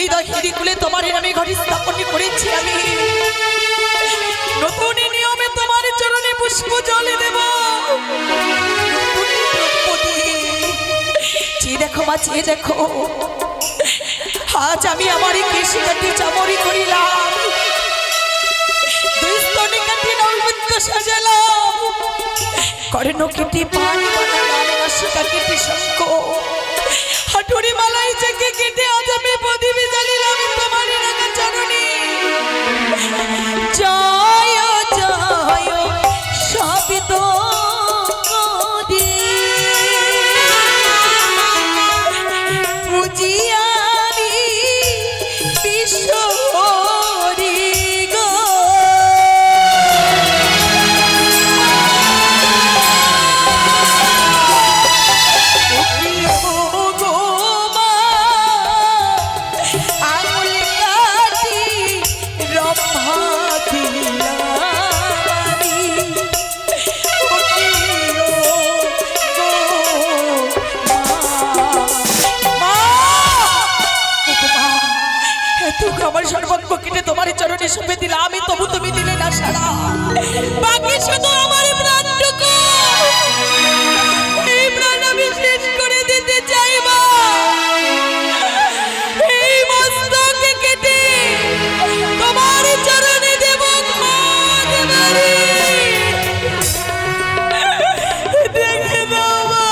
হৃদয় কুলে তোমার নামে ঘরে স্থাপন করেছি আমি। নতুন নিয়মে তোমার চরণে পুষ্প জল দেব। চেয়ে দেখো মা, চেয়ে দেখো, আজ আমি আমার কেশি কাটি চামড়ি করিলাম, দুই স্তনে কাটি নৈবেদ্য সাজালাম, কর্ণ কেটে পানি বানালাম, নাসিকা কেটে শঙ্খ, হাঁটুরি মালাই চেকে কেটে আজ আমি প্রদীপ জ্বালিলাম তোমার রাঙা চরণে। জয় জয় শব্দ আমার সর্বঙ্গ কেটে তোমার চরণে সঁপে দিলাম আমি, তবু তুমি দিলে না সাড়া। বাকি শুধু আমার প্রাণটুকু, এই প্রাণ আমি শেষ করে দিতে চাইব। এই মস্তকে কেটে তোমার চরণে দেব দেখে দাও মা,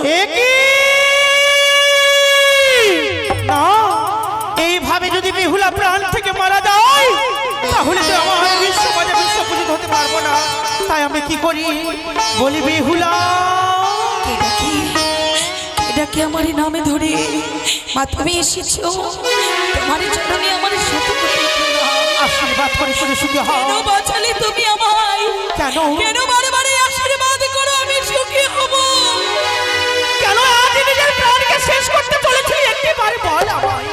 দেখে দাও। বেহুলা প্রাণ থেকে মারা যায় তাহলে তো আমার বিশ্বমাজে বিশ্বপূজিত হতে পারবো না। তাই আমি কি করি বলি, বেহুলা এটা কি আমার নামে ধরে মা তুমি এসেছো, তোমার চরণে আমার আশীর্বাদ করে শুনে সুখী হও। কেন বাঁচালে তুমি আমায়? কেন কেন বারে বারে আশীর্বাদ করো আমি সুখী হব? কেন আজ নিজের প্রাণকে শেষ করতে চলেছি একটিবার বল আমায়।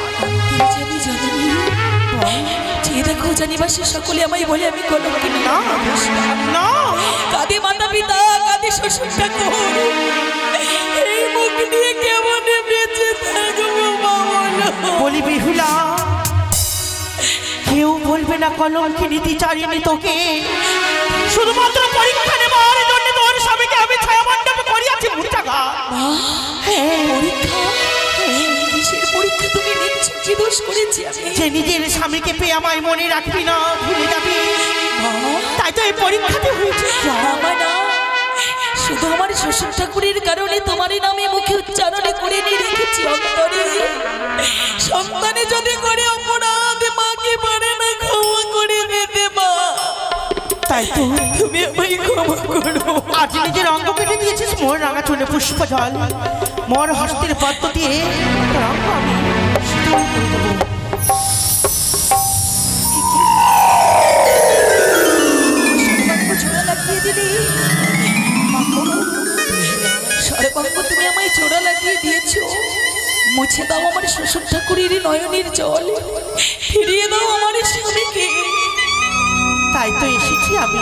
দেখো জানিবাসী সকলে আমায় বলে আমি কলঙ্কিনী। না কাঁদে মাতা পিতা, কাঁদে শ্বশুর ঠাকুর, এই মুখ নিয়ে কেমন বেঁচে থাকবো বলি বেহুলা, কেউ বলবে না কলঙ্কিনী চারিনি তোকে, শুধুমাত্র পরীক্ষা নেবার জন্য তোর স্বামীকে আমি ছায়া মণ্ডপে করিয়াছি মূর্ছাঘাত। পরীক্ষা? কিসের পরীক্ষা তুমি নিচ্ছ? কি দোষ করেছি আমি যে নিজের স্বামীকে পেয়ে আমায় মনে রাখবি না, ভুলে যাবি, তাই তো এই পরীক্ষাতে হয়েছে। না, শুধু আমার শ্বশুর ঠাকুরের কারণে তোমার নামে মুখে উচ্চারণে করে নিয়ে রেখেছি অন্তরে। সন্তানে যদি করে অপরাধ মাকে পারে না ক্ষমা করে দিতে মা, তাই তো তুমি আমায় ক্ষমা করো। আজ নিজের অঙ্গ কেটে দিয়েছিস মোর রাঙা চুলে পুষ্প জল, মোর হস্তের পদ্ম দিয়ে তোর অঙ্গ আমি শীতল করে দেবো। সর্বাঙ্গ তুমি আমায় জোড়া লাগিয়ে দিয়েছো, মুছে দাও আমার শ্বশুর ঠাকুরের নয়নের জল, ফিরিয়ে দাও আমার স্বামীকে। তাই তো এসেছি আমি,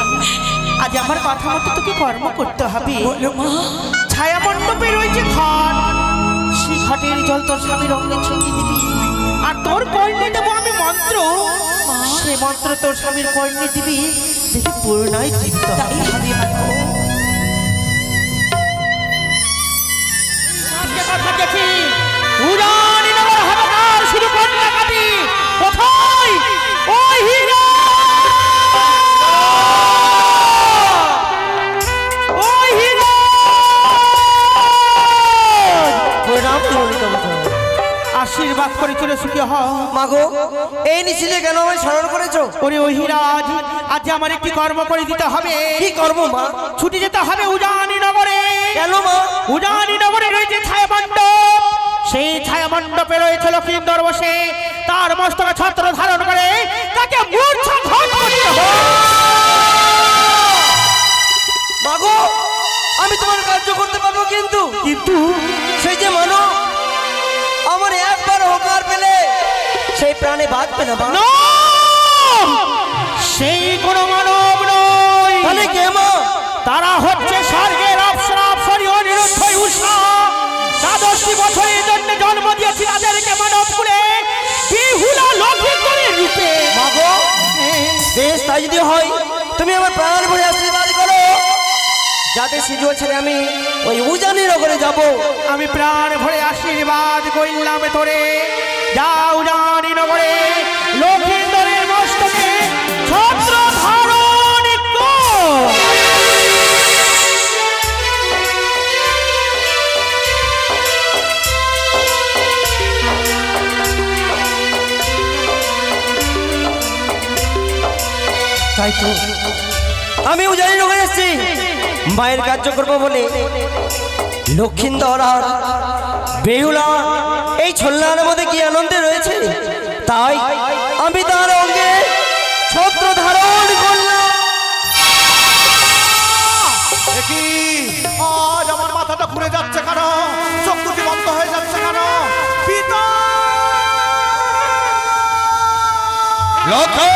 আজ আমার কথা মতো তোকে কর্ম করতে হবে। ছায়া মণ্ডপে রয়েছে ঘট, সেই ঘটের জল তোর স্বামীর অঙ্গে ছেঁকে দিবি, আর তোর কর্ণে দেবো আমি মন্ত্র, সে মন্ত্র তোর স্বামীর কর্ণে দিবি, দেখি পুরোনায় জীবিত হবে। উড়ানি নগর হাবাকার শুধু কন্যা কাটি কোথায় ওই হীরা, ওই হীরা আশীর্বাদ করে চলে সুখী হও। মাগো এই নিছিলে কেন আমায় স্মরণ করেছো? ওরে ওই হীরাজ, আজ আমার একটি কর্ম করে দিতে হবে। কি কর্ম মা? ছুটি যেতে হবে উজানি নগরে। কেন মা? উজানি নগরে রয়েছে ছায়া মণ্ডপ, সেই ছায়া মণ্ডপে রয়েছে লক্ষ্মীন্দর বসে, তার মস্তকে ছত্র ধারণ করে তাকে মূর্ছাঘাত করতে হবে। মাগো আমি তোমার কার্য করতে পারবো, কিন্তু কিন্তু সেই যে মানো আমার একবার হোকার পেলে সেই প্রাণে বাঁচবে না। সেই কোন মানব নয়, তাহলে কে মা? তারা হচ্ছে স্বর্গের অপ্সরা অপ্সরী অনিরুদ্ধ উষা, 10টি বছরের জন্ম দিয়েছি রাজারকে মানব কুলে বিহুলা লক্ষ্মীর রূপে। মাগো বেশ, তাই যদি হয় তুমি আমার প্রাণ ভরে আশীর্বাদ করো, যাতে সিজুয়াল ছেড়ে আমি ওই উজানি নগরে যাব। আমি প্রাণ ভরে আশীর্বাদ করলাম তোরে, যাও উজানি নগরে লক্ষ্মীন্দরের মস্তকে ছত্র ধারণ কর। তাই তো আমি উজানি নগরে এসেছি মায়ের কার্য করবো বলে। লক্ষ্মীন্দর আর বেহুলা এই ছোল্লার মধ্যে কি আনন্দে রয়েছে, তাই আমি তার অঙ্গে ছত্র ধারণ করলাম। আজ আমার মাথাটা ঘুরে যাচ্ছে কেন, চোখ দুটি বন্ধ হয়ে যাচ্ছে কেন? পিতা লক্ষাই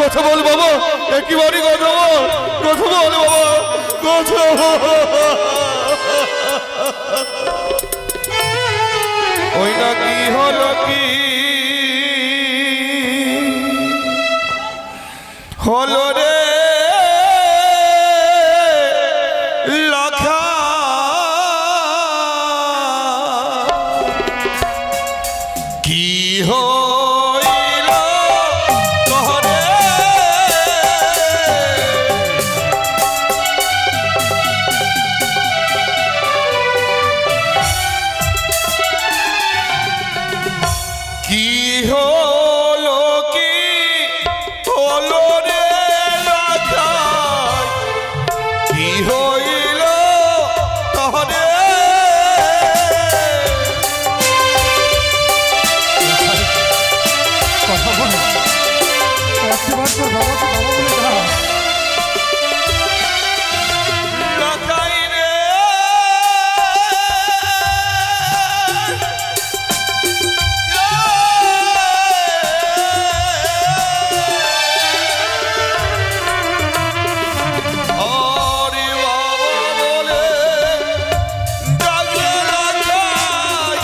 কথা বল বাবা, একেবারে কথা বল, কথা বল বাবা, কথা ওই না কি হলো, কি হলো রে লক্ষা, কি হইল তোরে কি হলো, কি হলো রে লক্ষা, কি হইল তোরে লক্ষাই রে হরি বাবা বলে ডাকলে লক্ষাই,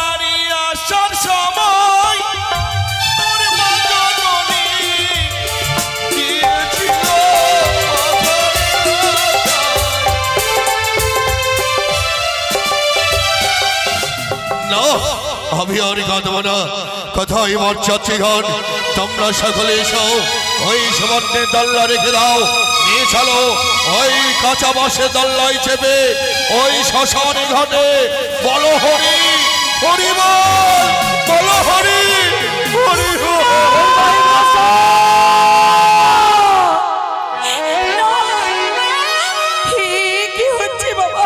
আরি আসার সময় তোর মা জননী দিয়েছিল না, আমি আর কাঁদব না, কথাই মর চাচ্ছি ঘর, তোমরা সকলে এসো, ওই সমান্যের দল্লা রেখে দাও, নিয়ে চলো ওই কাঁচা বাসে দল্লাই চেপে ওই শ্মশানে ঘাটে, বলো হরি হরি বল, বলো হরি হরি বল। কি হচ্ছে বাবা?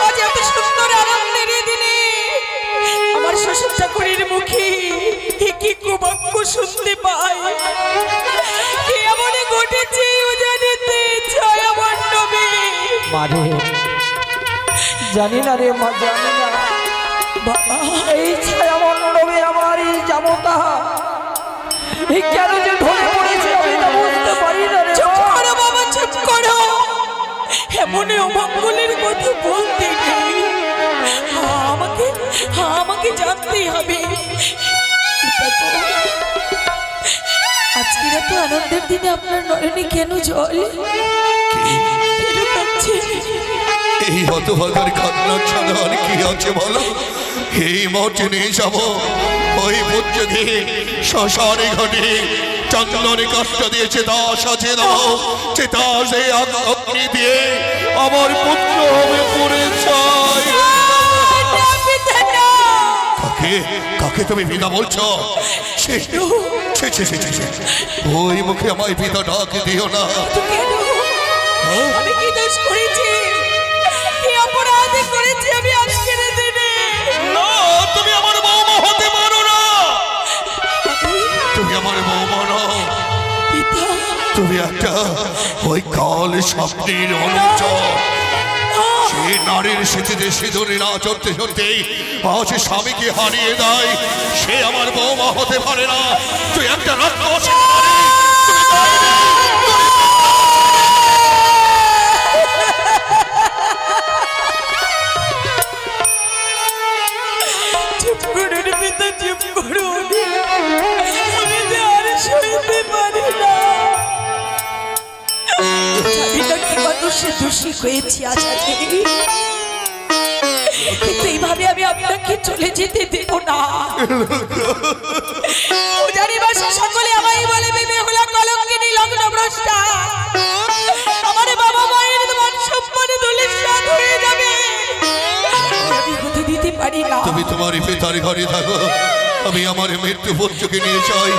আজ এত সুন্দর আনন্দের দিনে আমার শ্বশুর ঠাকুরের মুখে কি কুবাক্য শুনতে পাই, কি এমন ঘটেছে উজানিতে ছায়া মণ্ডপে। মারে জানি না রে মা, জানি না বাবা এই ছায়া মণ্ডপে আমার এই যাবতা এই কেন যে ঢলে পড়েছে আমি তা বুঝতে পারি না রে। চুপ করো বাবা, চুপ করো, এমন অমঙ্গলের কথা বলতে নেই, আমাকে জানতেই হবে। আজকের এত আনন্দের দিনে আপনার নয়নে কেন জল, কেন কাঁদছে? এই হতভাগার কান্না ছাড়া আর কি আছে বলো? এই মঠে নিয়ে যাব, ওই পুত্রকে শ্মশানে ঘটে চন্দনে কষ্ট দিয়েছে দাস আছে দাও, চেতা সে অগ্নি দিয়ে আমার পুত্র হবে পুরে ছাই। কাকে কাকে তুমি বিনা বলছো? ওই মুখে আমায় পিতা ডাক দিও না। আমি কি দোষ করেছি, কি অপরাধ করেছি আমি আজকের দিনে? না, তুমি আমার বৌমা হতে পারো না, তুমি আমার বৌমা নও, তুমি একটা ওই কাল স্বপ্নের অনুচর। সে এই নারীর স্মৃতিতে সিঁদুরে না চড়তে চড়তেই আজ স্বামীকে হারিয়ে দেয়, সে আমার বৌমা হতে পারে না। তুই একটা রাক্ষস। চুপ করুন পিতা, চুপ করুন। আমি যে আর সইতে পারি না। জানি না কি মানুষে দোষী হয়েছি আচারে, কিন্তু এইভাবে আমি আপনাকে চলে যেতে দেব না। পূজারি বাসা সকলে আমায় বলে বেহুলা, কলঙ্কিনী, লগ্নভ্রষ্টা। আমার বাবা মায়ের মান সম্মানে ধূলিসাৎ হয়ে যাবে, আমি হতে দিতে পারি না। তুমি তোমার পিতার ঘরে থাকো, আমি আমার মৃত্যু পুত্রকে নিয়ে যাই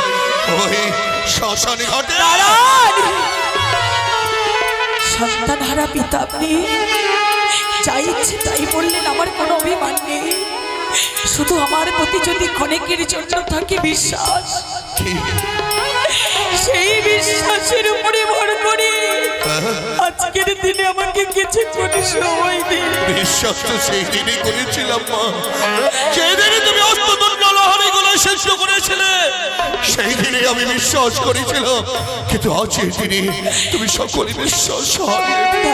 ওই শ্মশান ঘাটে। সন্তান হারা পিতা আপনি, যাই ইচ্ছে তাই বললেন, আমার কোনো অভিমান নেই। শুধু আমার প্রতি যদি ক্ষণিকের জন্য থাকে বিশ্বাস, সেই বিশ্বাসের উপরে ভর করে আজকের দিনে আমাকে কিছু করে সময় দিন। বিশ্বাস তো সেই দিনই করেছিলাম মা, সেই দিনে তুমি অষ্টদণ্ড লহরীগুলো শেষ করেছিলে, সেই দিনে আমি বিশ্বাস করেছিলাম। কিন্তু আজ এই দিনে তুমি সকলে বিশ্বাস হারিয়ে দিলে।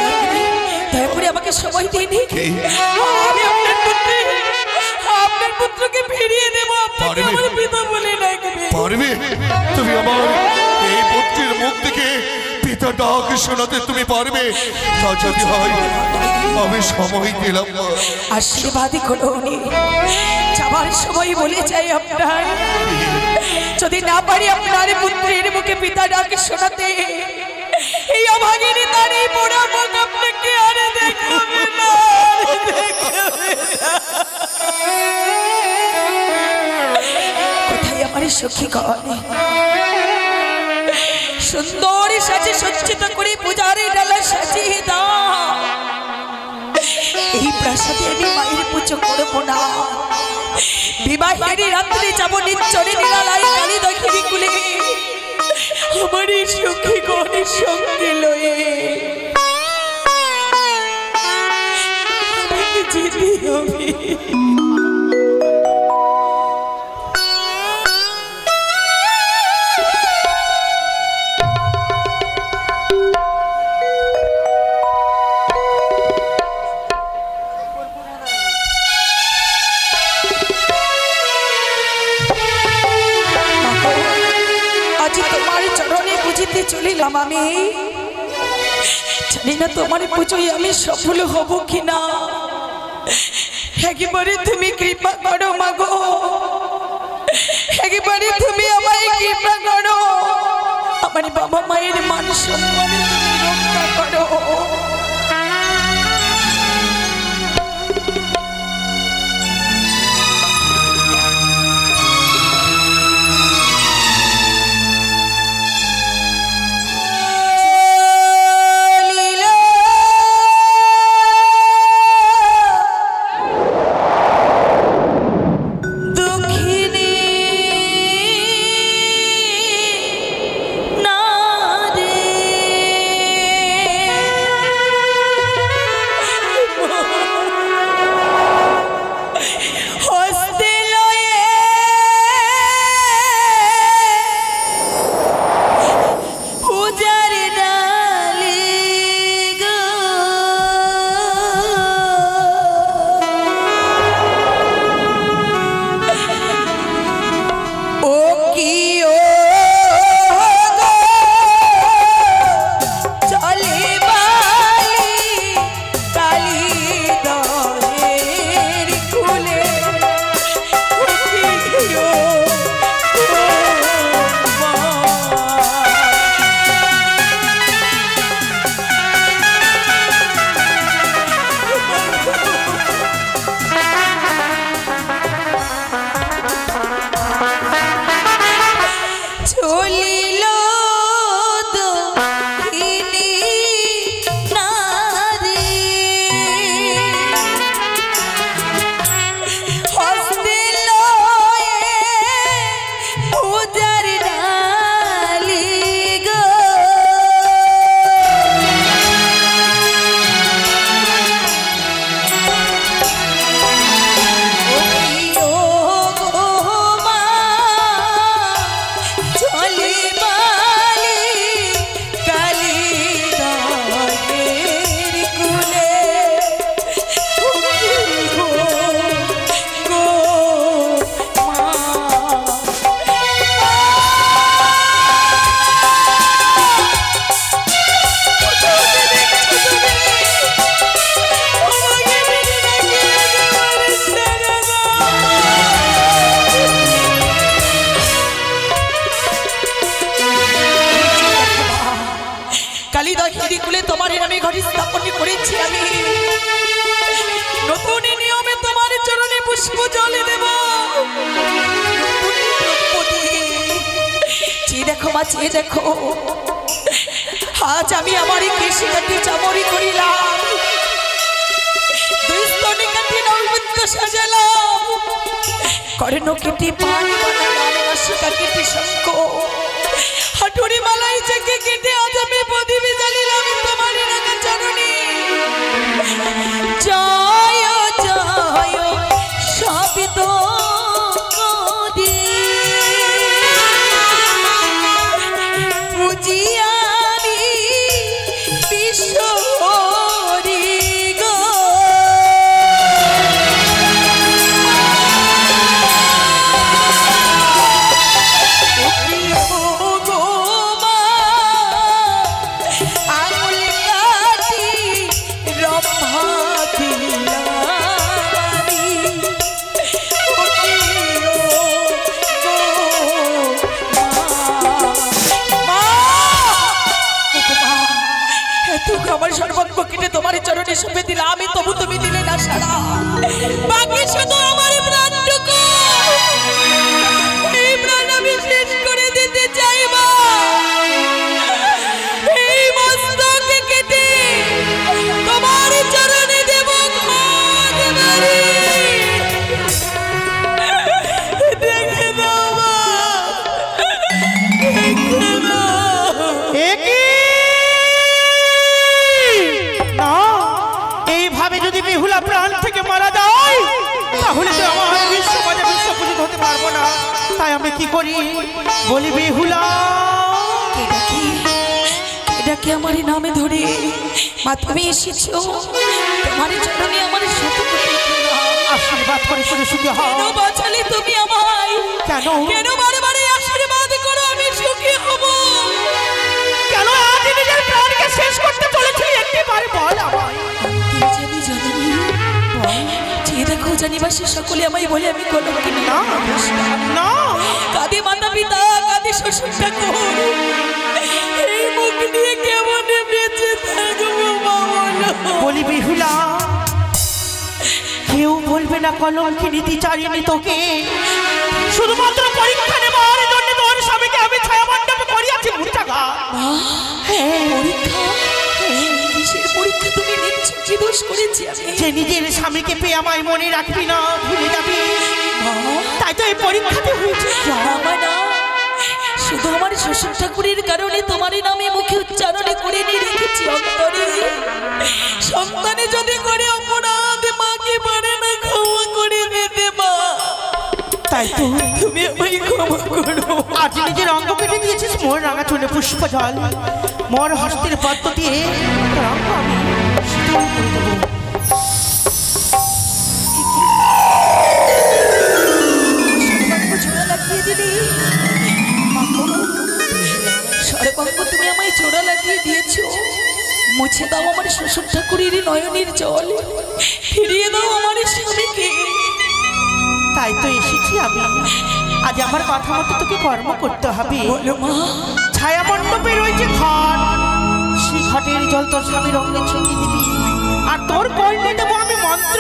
দয়া করে আমাকে সময় দিন, আমি আপনার পুত্রকে ফিরিয়ে দেব। আপনাকে আমার পিতা বলে ডাকবে। পারবে? তুমি আমার এই পুত্রের মুখ থেকে পিতা ডাক শোনাতে তুমি পারবে? তা যদি হয় আমি সময় দিলাম। আশীর্বাদই করুন। যাবার সময় বলে যাই আপনার, যদি না পারি আপনার পুত্রের মুখে পিতা ডাক শোনাতে, এই অভাগিনী তার এই পোড়া মুখ আপনাকে আর দেখাবে না। কোথায় আমার সখী গণ, সুন্দর সাজে সজ্জিত করে পূজার ডালা সাজিয়ে দাও। এই প্রাসাদে আমি মায়ের পুজো করবো না, বিবাহের রাত্রে যাব নিচ্চরে নিরালায় কালী দক্ষিণী কুলে আমার এই সখী গণের সঙ্গে লয়ে আমাকে যেতে হবে। চলিলাম আমি, জানি না তোমার পুজোয় আমি সফল হব কিনা। একেবারে তুমি কৃপা করো মাগো, একেবারে তুমি আমায় কৃপা করো। আমার বাবা মায়ের মান সম্মানে তুমি রক্ষা করো। পুষ্প জলে দেব। চেয়ে দেখো মা, চেয়ে দেখো, আজ আমি আমার এই কেশি কাটি চামড়ি করিলাম, দুই স্তনে কাটি নৈবেদ্য সাজালাম, কর্ণ কেটে পানি বানালাম, নাসিকা কেটে শঙ্খ, হাঁটুরি মালাই চেকে কেটে আজ আমি প্রদীপে জ্বালিলাম তোমার রাঙা চরণে। জয় জয় শব্দ করে পুজি আমি বিশ্ব হরি গো। আমার সর্বত্র কেটে তোমার চরণে সঁপে দিলে আমি, তবু তুমি দিলে না সারা। বাকি শুধু আমার প্রাণটুকু, এই প্রাণ আমি শেষ করে দিতে চাইবা। এই মস্তকে কেটে তোমার চরণে দেব দেখে দাও মা, দেখে দাও। এইভাবে যদি বেহুলা প্রাণ থেকে মারা যায় তাহলে তো আমার বিশ্ব সমাজে বিশ্ব পূজিত হতে পারবো না। তাই আমি কি করি বলি, বেহুলা এটা কি আমার নামে ধরে মা তুমি এসেছো, তোমার চরণে আমার শত কোটি আশীর্বাদ করে শুনে সুখী হও। কেন বাঁচালে তুমি আমায়? কেন কেন বারে বারে আশীর্বাদ করো আমি সুখী হব? কেন আজ নিজের প্রাণকে শেষ করতে চলেছি একটিবারে বল আমায়। জানি জানি যে দেখো জানিবাসী সকলে আমায় বলে আমি কলঙ্কিনী না না, কাঁদে মাতা পিতা, কাঁদে শ্বশুর ঠাকুর, এই মুখ নিয়ে কেমন বেঁচে থাকবো মা বলো? বলি বেহুলা, কেউ বলবে না কলঙ্কিনী চারিনি তোকে, শুধুমাত্র পরীক্ষা নেবার জন্য তোর স্বামীকে আমি ছায়া মণ্ডপে করিয়াছি মূর্ছাঘাত। পরীক্ষা? কিসের পরীক্ষা তুমি নিচ্ছ? কি দোষ করেছি আমি যে নিজের স্বামীকে পেয়ে আমায় মনে রাখবি না, ভুলে যাবি, তাই তো এই পরীক্ষাতে হয়েছে। না, শুধু আমার শ্বশুর ঠাকুরের কারণে তোমার নামে মুখে উচ্চারণে করে নিয়ে রেখেছি অন্তরে। সন্তানে যদি করে অপরাধ মাকে পারে না ক্ষমা করে দিতে মা, তাই তো তুমি আমায় ক্ষমা করো। আজ নিজের অঙ্গ কেটে দিয়েছিস মোর রাঙা চুনে পুষ্প জল, মোর হস্তের পদ্ম দিয়ে তোর অঙ্গ আমি শীতল করে দেবো। সর্বাঙ্গ তুমি আমায় জোড়া লাগিয়ে দিয়েছো, মুছে দাও আমার শ্বশুর ঠাকুরের নয়নের জল, ফিরিয়ে দাও আমার স্বামীকে। তাই তো এসেছি আমি, আজ আমার কথা মতো তোকে কর্ম করতে হবে। ছায়া মণ্ডপে রয়েছে ঘট, সেই ঘটের জল তোর স্বামীর অঙ্গে ছিটিয়ে দিবি, আর তোর কর্ণে দেবো আমি মন্ত্র,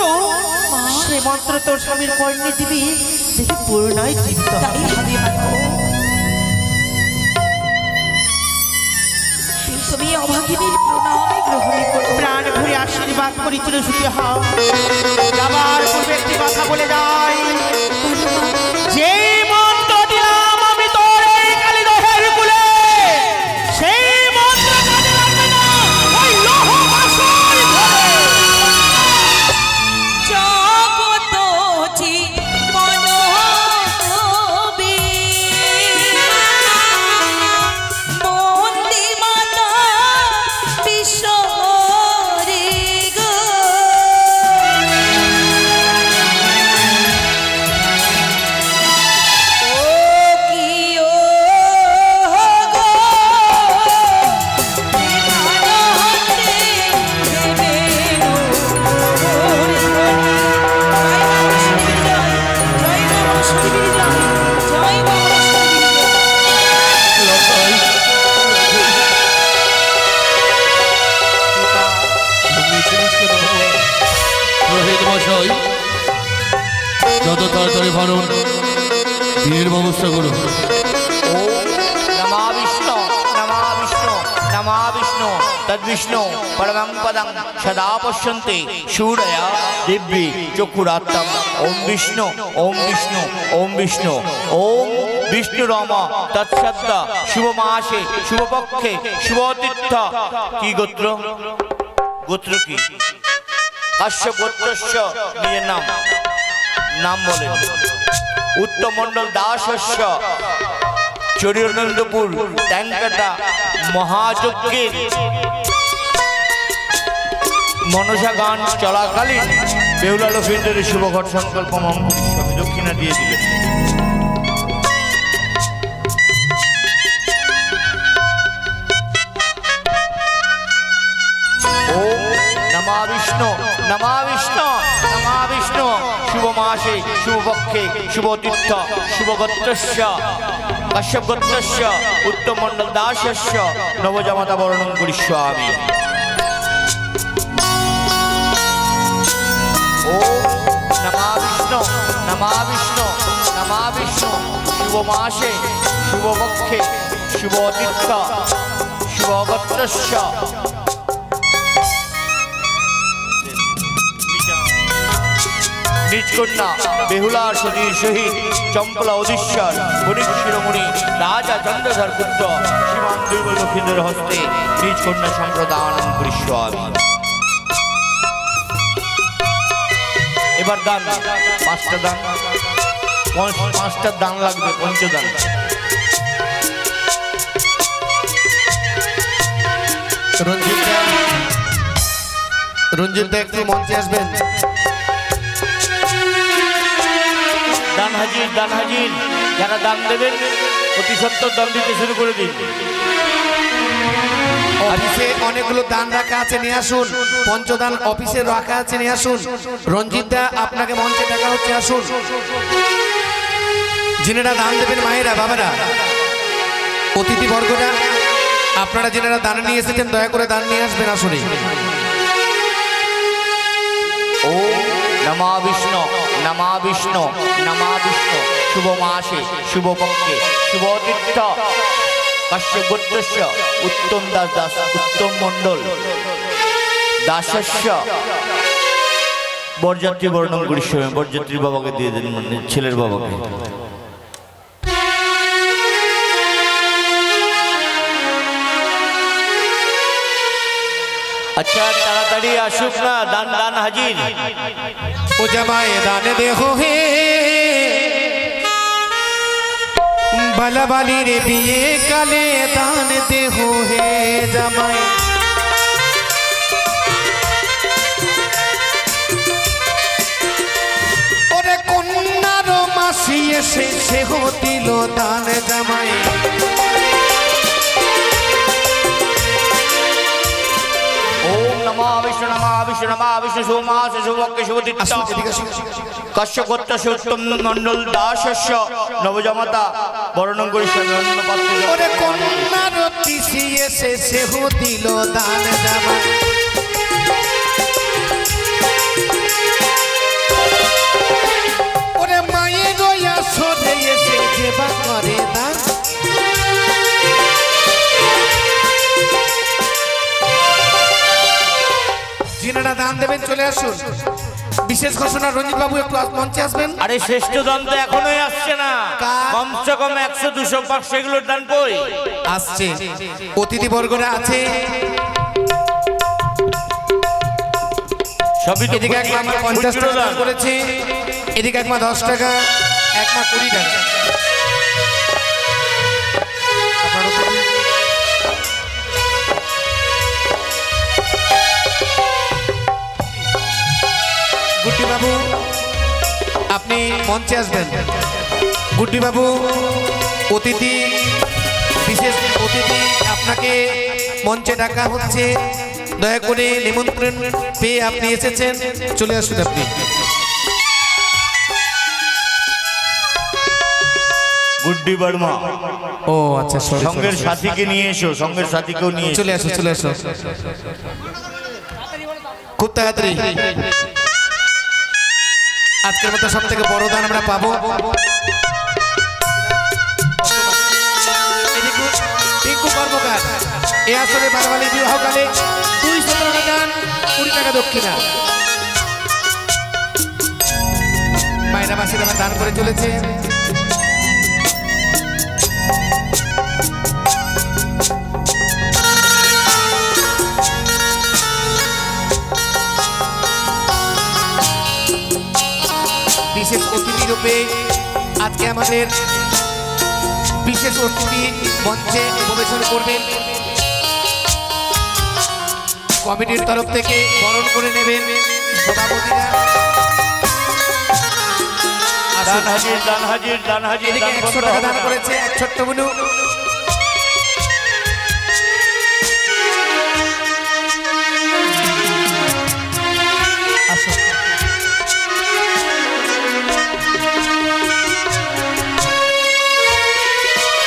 সেই মন্ত্র তোর স্বামীর কর্ণে দিবি, দেখি পূর্ণায় তৃপ্ত তাই হবে মাগো। তুমি অভাগিনীর প্রণামে গ্রহণ করো, প্রাণ ভরে আশীর্বাদ করি চির সুখী হও। যাবার পূর্বে একটি কথা বলে যাই, যে মন্ত্র দিলাম আমি তোর এই কালীদহের কুলে, সেই মন্ত্র কাজে লাগবে না ওই লৌহ বাসর ঘরে। জগত জীবনবে বন্দে মাতা বিশ্বরে গো। করে পালন বিয়ের ব্যবস্থা করো। नमा विष्णु तद्विष्णु परमं पदं सदा पश्यन्ति शूरया दिव्य चक्षुरात्तम ओम विष्णु ओम विष्णु ओम विष्णु ओम विष्णु राम तत्सद्द शुभ मासे शुभ पक्षे शुभ तीर्थ की गोत्र गोत्र की कश्यप गोत्रस्य निज नाम बोले उत्तम मंडल दासस्य चरियानंदपुर टैंकाटा महायज्ञेर मनसा गान चलाकालीन बेहुला लक्ष्मींद्रेर शुभघट संकल्प स्वामी दक्षिणा दिए दिलेन। ओम नमः विष्णु नमः विष्णु नमः विष्णु शुभ मासे शुभ पक्षे शुभ तीर्थ शुभ गोत्रस्य कश्यप गोत्रस्य उत्तम मंडल दासस्य नवजामाता वर्णन करिष्यामि। ओम नमः विष्णु नमः विष्णु नमः विष्णु शुभ मासे शुभ पक्षे शुभ तीर्थ शुभ गोत्रस्य निज कन्या बेहुला सती सहित चंपला उदीश्वर मुनिक शिरोमणि राजा चंद्रधर पुत्र श्रीमान दुर्बल लक्ष्मींद्र हस्ते निज कन्या सम्प्रदान करिष्यामि। एबार दान पाँचटा दान पाँचटा दान लागबे पंचदान। रंजित एकटू मंचे आसबेन। दान हाजिर যারা দান দেবেন অতি সত্বর দান দিতে শুরু করে দিন। অফিসে অনেকগুলো দান রাখা আছে নিয়ে আসুন। পঞ্চদান অফিসে রাখা আছে নিয়ে আসুন। রঞ্জিত দা আপনাকে মঞ্চে ডাকা হচ্ছে, আসুন। যিনারা দান দেবেন মায়েরা বাবারা অতিথি বর্গরা আপনারা যিনারা দান নিয়ে এসেছেন দয়া করে দান নিয়ে আসবেন আসুন। ओम नमः विष्णु नमः विष्णु नमः विष्णु शुभ मासे शुभ पक्षे शुभ तीर्थ कश्यप गोत्रस्य उत्तम दास उत्तम मंडल दासस्य बरযাত্রী वर्णन करिष्यामि। बरযাত্রী बाबाके दिए देन छेलेर बाबाके। अच्छा ताड़ाताड़ी आसुक ना दान दान हाजिर। ओ जमाए दान देखो हे बाला बाली रे बिये काले दान देखो हे जमाए। ओरे कन्यार मासी एसे से हो दिलो दान जमाए। ओम नमः विष्णु नमः विष्णु शुभ मासे शुभ पक्षे शुभ तीर्थ कश्यप गोत्रस्य उत्तम मंडल दासस्य नवजामाता वर्णन करिष्यामि। अन्न पात्रे ओरे कन्यार पिसी एसे से हो दिलो दान जमाए। ओरे माये गया सोरे एसे जेबा करे दान। जिनारा दान देवें चले आसुन। विशेष घोषणा रंजित बाबू একটু মঞ্চে আসবেন। अरे श्रेष्ठ दान तो एखोनोই আসছে না। कम से कम 100-200 বাক্স এগুলোর দান কই আসছে। অতিথি বর্গরা আছে সবই তো এদিকে এক মা 50 টাকা দান করেছে, এদিকে এক মা 10 টাকা, এক মা 20 টাকা। गुड्डी बाबू अपनी मंचे आसबेन। गुड्डी बाबू अतिथि विशेष अतिथि आपनाके मंचे डाका होच्छे, दया करे निमंत्रण पेये आपनि एसेछेन, चले आसुन आपनि। गुड्डी वर्मा ओ अच्छा संगेर साथीके निये एसो, संगेर साथीकेও নিয়ে चले आसो चले आसो खूब ताड़ाताड़ी। আজকের মতো সব থেকে বড় দান আমরা পাবো। টিঙ্কু কর্মকার এ আসরে বারবালি বিবাহকালে 200 টাকা দান, 20 টাকা দক্ষিণা। মায়েরা মাসিরা দান করে চলেছে। বিশেষ অতিথি রূপে আজকে আমাদের বিশেষ অতিথি মঞ্চে পরিবেশন করবেন। কমিটির তরফ থেকে বরণ করে নেবেন সভাপতিরা। দান হাজির, দান হাজির, দান হাজির। এদিকে 100 টাকা দান করেছে এক ছোট্ট বুনু।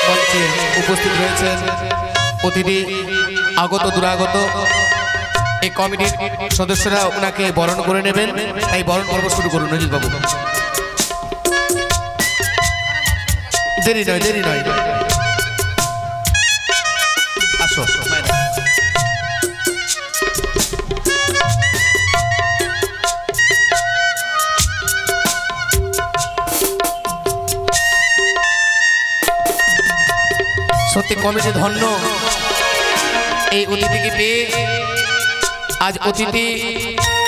মঞ্চে উপস্থিত রয়েছেন অতিথি আগত দুরাগত। এই কমিটির সদস্যরা ওনাকে বরণ করে নেবেন, তাই বরণ পর্ব শুরু করুন অজিত বাবু। দেরি নয়, দেরি নয়, আসো। সত্যি কমিটি ধন্য এই অতিথিকে পেয়ে। আজ অতিথি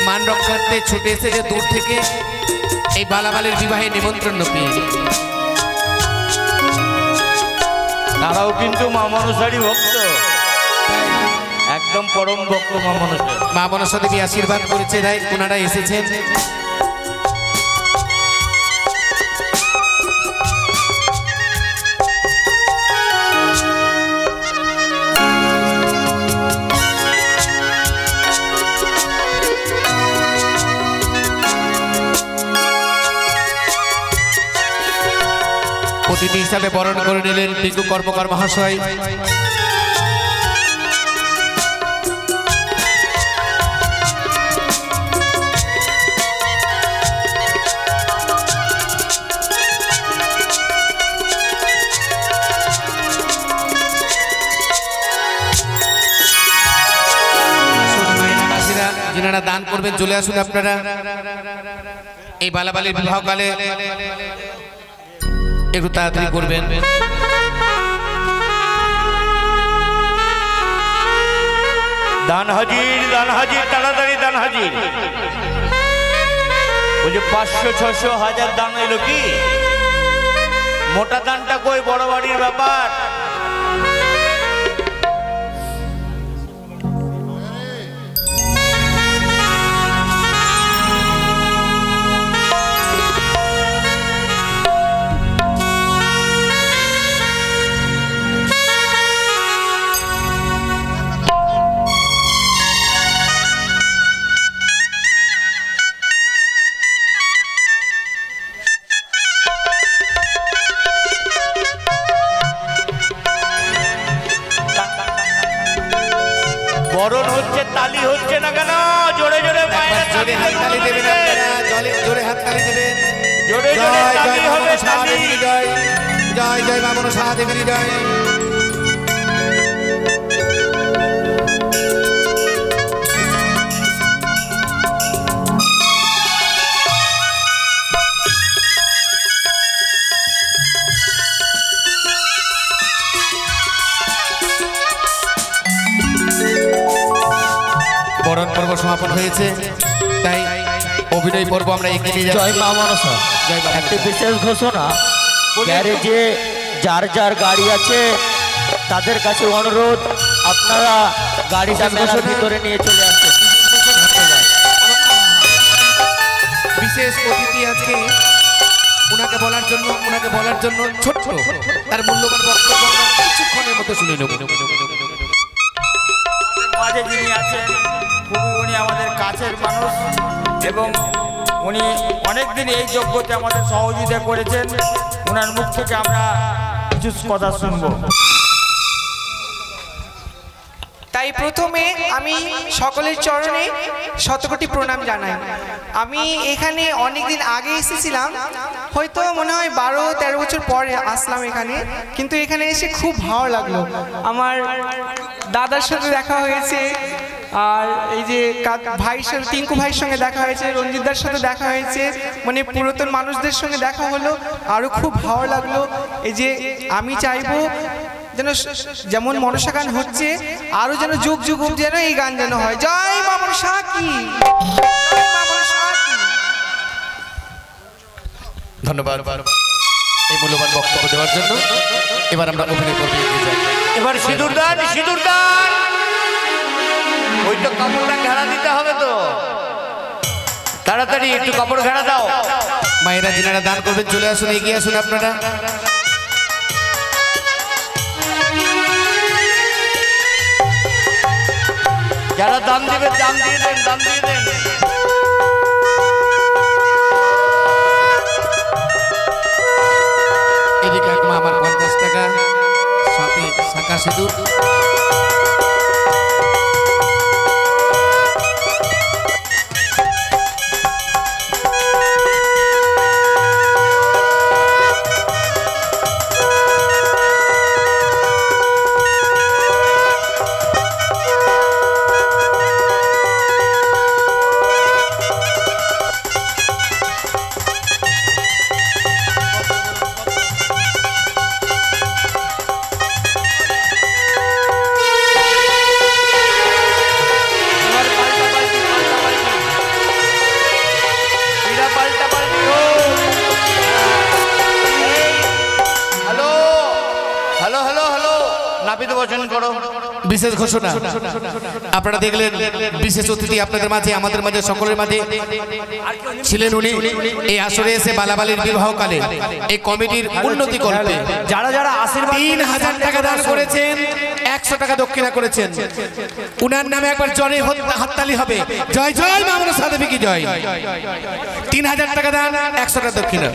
মান রক্ষার্থে ছুটে এসেছে দূর থেকে এই বালাবালের বিবাহে নিমন্ত্রণ পেয়ে। তারাও কিন্তু মা মনসারই ভক্ত, একদম পরম ভক্ত মা মনসা। মা মনসা দেবী আশীর্বাদ করেছে, তাই ওনারা এসেছেন। অতিথি হিসাবে বরণ করে নিলেন টিঙ্কু কর্মকার মহাশয়। যিনারা দান করবেন চলে আসুন আপনারা। এই বালাবালির বিবাহকালে একটু তাড়াতাড়ি করবেন। দান হাজির, দান হাজির, তাড়াতাড়ি দান হাজির। ওই যে 500, 600, 1000 দান এলো কি? মোটা দানটা কই? বড় বাড়ির ব্যাপার। বরণ হচ্ছে, তালি হচ্ছে না কেন? জোরে জোরে জোরে হাততালি দেবেন আপনারা, জোরে হাততালি দেবেন। জোরে জোরে তালি হবে, তালি। জয় জয় জয় মা মনসা দেবীর জয়। বরণ পর্ব সমাপন হয়েছে, তাই অভিনয় পর্ব আমরা এগিয়ে নিয়ে জয় যাচ্ছি। মা মনসা। জয় মা একটি মনসা। বিশেষ ঘোষণা, গ্যারেজে যার যার গাড়ি আছে তাদের কাছে অনুরোধ, আপনারা গাড়িটা মেলার ভিতরে নিয়ে চলে আসুন। বিশেষ অতিথি আজকে ওনাকে বলার জন্য ছোট্ট তার মূল্যবান বক্তব্য আমরা কিছুক্ষণের মতো শুনে নেব। মাঝে যিনি আছেন খুবই উনি আমাদের কাছের মানুষ এবং উনি অনেকদিন এই যোগ্যতে আমাদের সহযোগিতা করেছেন। ওনার মুখ থেকে আমরা কিছু কথা শুনবো। তাই তাই প্রথমে আমি সকলের চরণে শতকোটি প্রণাম জানাই। আমি এখানে অনেকদিন আগে এসেছিলাম, হয়তো মনে হয় 12-13 বছর পরে আসলাম এখানে, কিন্তু এখানে এসে খুব ভালো লাগলো। আমার দাদার সাথে দেখা হয়েছে, আর এই যে ভাইয়ের সাথে, টিঙ্কু ভাইয়ের সঙ্গে দেখা হয়েছে, রঞ্জিতদার সাথে দেখা হয়েছে, মানে পুরাতন মানুষদের সঙ্গে দেখা হলো, আরও খুব ভালো লাগলো। এই যে আমি চাইবো যেন যেমন মনসা গান হচ্ছে, আরো যেন যুগ যুগ যেন এই গান যেন হয়। জয় মা মনসা কি, জয় মা মনসা কি। ধন্যবাদ এই মূল্যবান বক্তব্য দেওয়ার জন্য। এবার আমরা অভিনয় করতে এগিয়ে যাই। এবার সিঁদুর দান, সিঁদুর দান। ওই তো কাপড়টা ঘেরা দিতে হবে তো, তাড়াতাড়ি একটু কাপড় ঘেরা দাও। মায়েরা যিনারা দান করবেন চলে আসুন, এগিয়ে আসুন আপনারা। যারা দান দেবেন দান দিয়ে দেন, দান দিয়ে দেন। এদিকে আমার 50 টাকা, সাথে শাঁখা সিঁদুর। বিশেষ ঘোষণা আপনারা দেখলেন, বিশেষ অতিথি আপনাদের মাঝে, আমাদের মাঝে, সকলের মাঝে ছিলেন উনি। এই আসরে এসে বালাবালির বিবাহকালে এই কমিটির উন্নতি করতে যারা যারা আশীর্বাদ 3000 টাকা দান করেছেন, 100 টাকা দক্ষিণা করেছেন, উনার নামে একবার জয় হাততালি হবে। জয় জয় মা মনসা দেবী কি জয়। 3000 টাকা দান, 100 টাকা দক্ষিণা।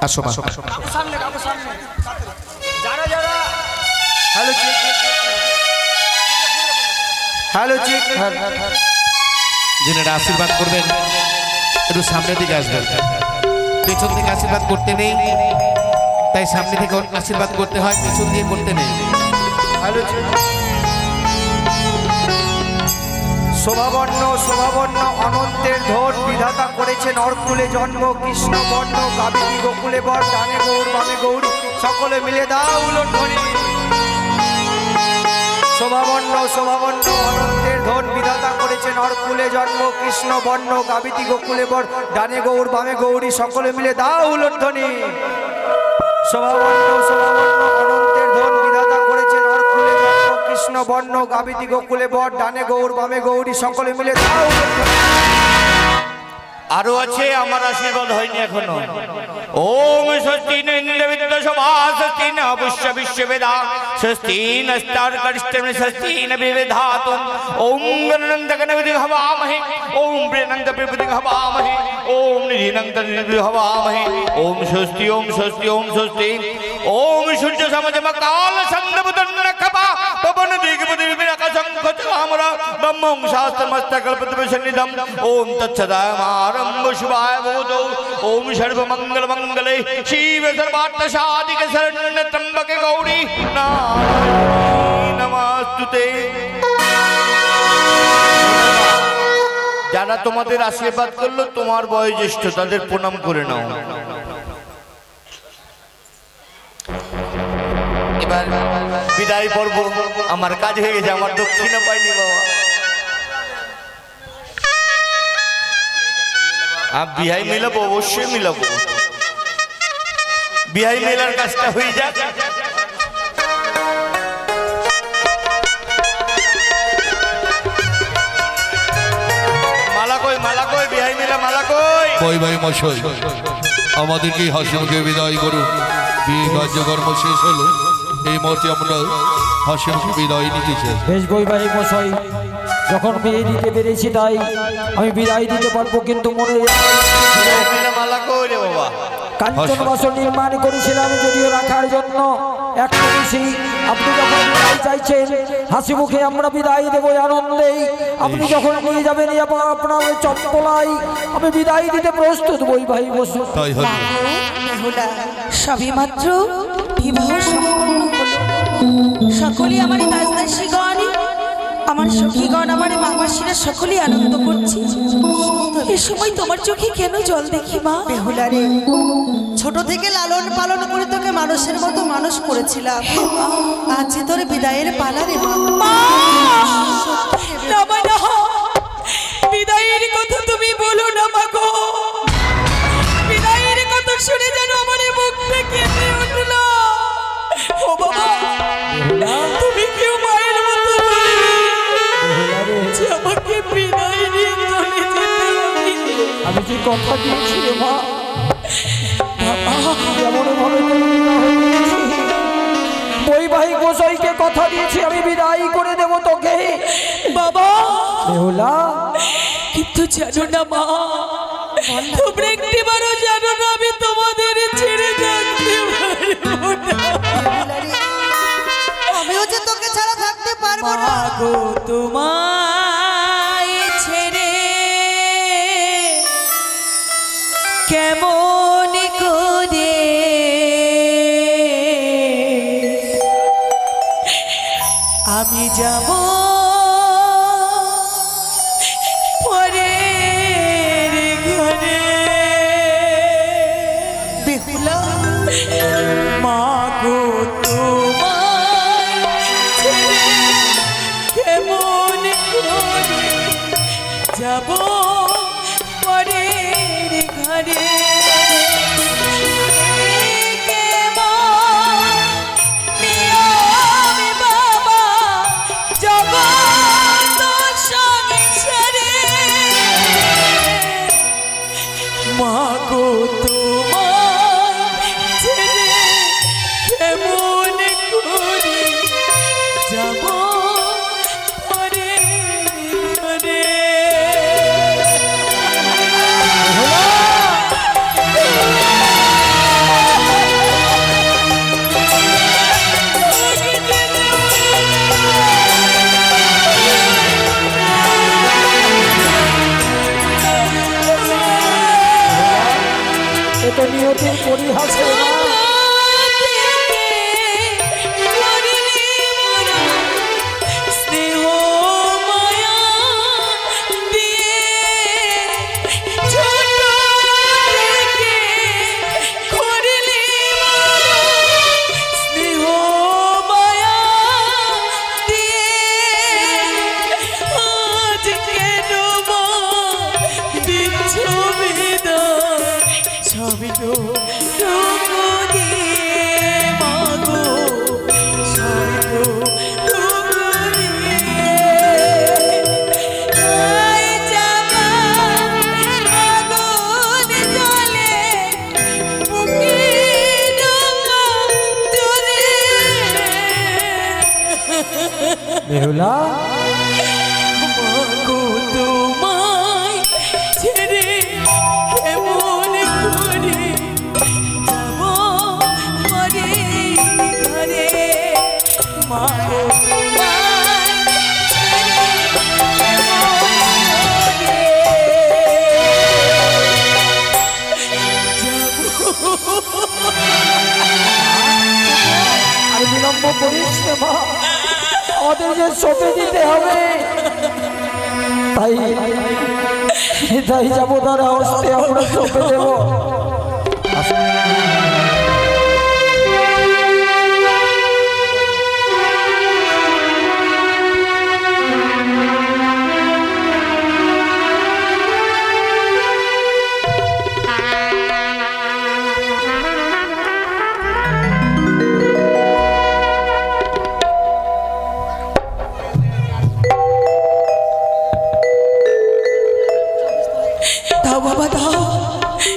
আসো মা। যারা যারা হ্যালো চেক, হ্যালো চেক, যিনারা আশীর্বাদ করবেন একটু সামনের দিকে আসবেন। পেছন থেকে আশীর্বাদ করতে নেই, তাই সামনে থেকে আশীর্বাদ করতে হয়, পেছন দিয়ে করতে নেই। Hello check. শোভাবর্ণ শোভাবর্ণ অনন্তের ধন বিধাতা করেছেন অর্কুলে জন্ম, কৃষ্ণ বর্ণ কাবেরী গোকুলে বর, ডানে গৌর বামে গৌরী, সকলে মিলে দাও উলটধ্বনি। শোভাবর্ণ শোভাবর্ণ অনন্তের ধন বিধাতা করেছেন অর্কুলে জন্ম, কৃষ্ণ বর্ণ কাবেরী গোকুলে বর, ডানে গৌর বামে গৌরী, সকলে মিলে দাও উলটধ্বনি। শোভাবর্ণ শোভাবর্ণ অনন্তের ধন বিধাতা করেছেন অর্কুলে জন্ম, কৃষ্ণ বর্ণ গাবিতি গোকুলে বর, ডানে গৌর বামে গৌরী, সকলে মিলে দাও। আরো আছে, আমার আশীর্বাদ হয়নি এখনো। ওম স্বস্তি ইন্দ্রবিদ্য সভা, স্বস্তি ন পুষ্য বিশ্ববেদা, স্বস্তি নস্তার করিষ্ঠম, স্বস্তি ন বিবেধাতুম। ওম গণনন্দ গণপতি হবামহে, ওম প্রিয়নন্দ প্রভৃতি হবামহে, ওম নিধিনন্দ নিধি হবামহে। ওম স্বস্তি ওম স্বস্তি ওম স্বস্তি। ওম সূর্য সমজমকাল সন্দবুদন্নখপা, পবন দিগপতি বিরাকা শঙ্খ চামরা, ব্রহ্মং শাস্ত্রমস্তকল্পতবিসন্নিধম। ওম তৎসদামারম্ভ শিবায় ভূতো। ওম সর্বমঙ্গল মঙ্গলে শিব সর্বার্থ সাধিকে শরণ্য ত্রম্বকে গৌরী নারায়ণী নমস্তুতে। যারা তোমাদের আশীর্বাদ করলো, তোমার বয়োজ্যেষ্ঠ, তাদের প্রণাম করে নাও। এবার বিদায় পর্ব, আমার কাজ হয়ে গেছে, আমার দক্ষিণা পাইনি বাবা। বিহাই মিলাবো, অবশ্যই মিলাবো, বিহাই মেলার কাজটা হয়ে যাক। মালা কই, মালা কই, বিহাই মেলা মালা কই। ভাই ভাই মশাই, আমাদেরকে হাসি মুখে বিদায় করুন। বিয়ে কার্যকর্ম শেষ হলো, এই মুহূর্তে আমরা হাসি মুখে বিদায় নিতে চাই। বেশ বৈবাহিক মশাই, যখন বিয়ে দিতে পেরেছি তাই আমি বিদায় দিতে পারবো, কিন্তু মনে মালা কই রে বাবা। কাঞ্চন বাসন নির্মাণ করেছিলাম যদিও রাখার জন্য, একটা বেশি আপনি যখন বিদায় চাইছেন হাসি মুখে আমরা বিদায় দেবো আনন্দেই। আপনি যখন নিয়ে যাবেন আপনার চপ্পলাই আমি বিদায় দিতে প্রস্তুত। বই ভাই বসুন। তাই হবে। সবই মাত্র বিবাহ সম্পন্ন হলো। সকলেই আমার দাসদাসীগণ, আমার সখীগণ, আমার মামাসিরা সকলেই আনন্দ করছি। এ সময় তোমার চোখে কেন জল দেখি মা? বেহুলা রে, ছোট থেকে লালন পালন করে তোকে মানুষের মতো মানুষ করেছিলাম। আজ তোর বিদায়ের পালা রে মা। না মা, না, বিদায়ের কথা তুমি বলো না মা গো। বিদায়ের কথা শুনে যেন আমার মুখটা কেঁপে উঠল। ও বাবা, তুমি কেউ মায়ের মতো যে আমাকে বিদায় নিয়ে চলে যেতে হবে। আমি যে কথা দিয়েছি রে মা, এমন ভাবে বৈবাহিক গোসাইকে কথা দিয়েছি আমি বিদায় করে দেব তোকে বাবা। বেহুলা, কিন্তু জানো না মা, তোমরা একটিবারও জানো না আমি তোমাদের ছেড়ে থাকতে পারবো না। আমিও যে তোকে ছাড়া থাকতে পারবো না গো। তোমায় ছেড়ে কেমন করে আমি যাব পরের ঘরে। বেহুলা, মা গো তোমায় ছেড়ে কেমন করে যাব পরের ঘরে। মা গো তোমায় ছেড়ে কেমন করে যাব পরের ঘরে। এ তো নিয়তির পরিহাস রে মা। বেহুলা, তোমায় ছেড়ে কেমন করে যাব পরের ঘরে। মা গো তোমায় ছেড়ে আর বিলম্ব করিস রে মা, আমাদের যে সঁপে দিতে হবে। তাই যাবো, তারা হস্তে আমরা সঁপে দেবো। দাও বাবা দাও,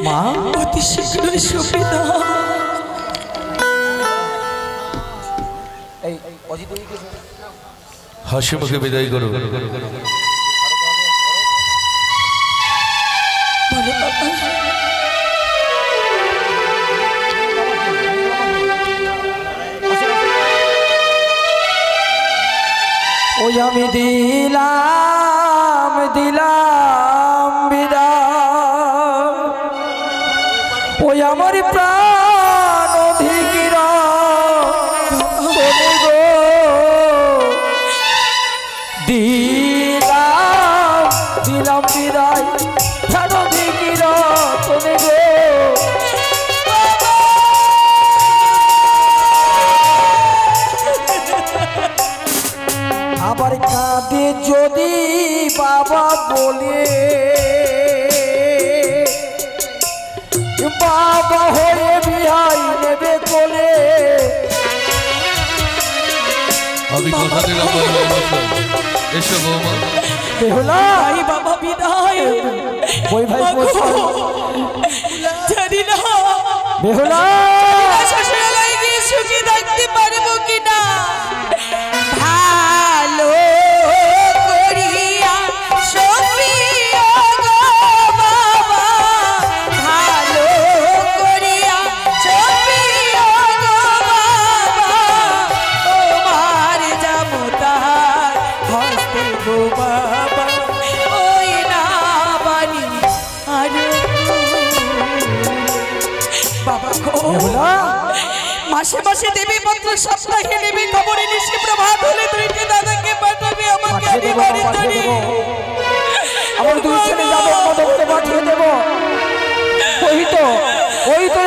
মা অতি শীঘ্রই সঁপে দাও। হাসি মুখে বিদায় করো। বলো বাবা। আমি দিলাম বিদায় ওই আমার প্রাণ অধিকিরা দিলাম বিদায় প্রাণ অধিকিরা তোনে গো আবার কাঁদে যদি বাবা বলে বাবা হয়ে বিহাই নেবে কোলে আমি কথা দিলাম এসো বৌমা বেহুলাই বাবা বিদায় ওই ভাই জানি না বেহুলা শ্বশুরালয়ে গিয়ে সুখী থাকতে পারবো কিনা ভালো করিয়া সপিয়া গো বাবা ভালো করিয়া সপিয়া গো বাবা তোমার জামতার হস্তে গো বাবা ওই না বানি আর বাবা গো মাসে মাসে দেবী পত্র সপ্তাহে দেবী খবরে নিশি প্রভাত হলে দুইটি দাদাকে পাঠাবে আমাকে আমি বাড়ি ধরে আমার দুই ছেলে যাবে মদককে পাঠিয়ে দেবো ওই তো